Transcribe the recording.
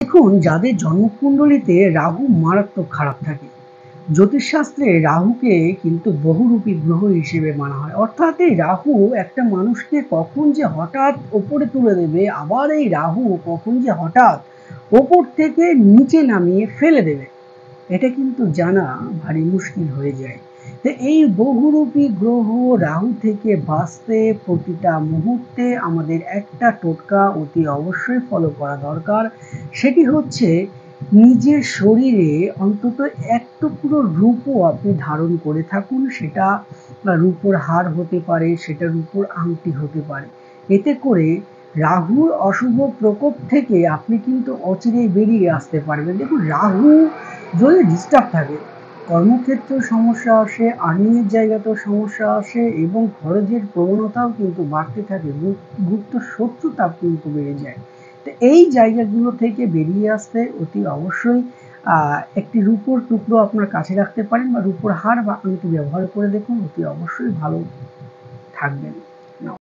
দেখুন, যাদের জন্মকুণ্ডলিতে রাহু মারাত্মক খারাপ থাকে, জ্যোতিষশাস্ত্রে রাহুকে কিন্তু বহুরূপী গ্রহ হিসেবে মানা হয়। অর্থাৎ এই রাহু একটা মানুষকে কখন যে হঠাৎ ওপরে তুলে দেবে, আবার এই রাহু কখন যে হঠাৎ ওপর থেকে নিচে নামিয়ে ফেলে দেবে, এটা কিন্তু জানা ভারী মুশকিল হয়ে যায়। তো এই বহুরূপী গ্রহ রাহু থেকে বাঁচতে প্রতিটা মুহূর্তে আমাদের একটা টোটকা অতি অবশ্যই ফলো করা দরকার। সেটি হচ্ছে নিজের শরীরে অন্তত এক টুকরো রূপো আপনি ধারণ করে থাকুন। সেটা রূপোর হার হতে পারে, সেটা রূপোর আংটি হতে পারে। এতে করে রাহুর অশুভ প্রকোপ থেকে আপনি কিন্তু অচিরেই বেরিয়ে আসতে পারবেন। দেখুন, রাহু যদি ডিস্টার্ব থাকে, কর্মক্ষেত্রেও সমস্যা আসে, আর্নিংয়ের জায়গাতেও সমস্যা আসে এবং খরচের প্রবণতাও কিন্তু বাড়তে থাকে, গুপ্ত শত্রুতা কিন্তু বেড়ে যায়। তো এই জায়গাগুলো থেকে বেরিয়ে আসতে অতি অবশ্যই একটি রূপোর টুকরো আপনার কাছে রাখতে পারেন বা রূপোর হার বা আংটি ব্যবহার করে দেখুন, অতি অবশ্যই ভালো থাকবেন।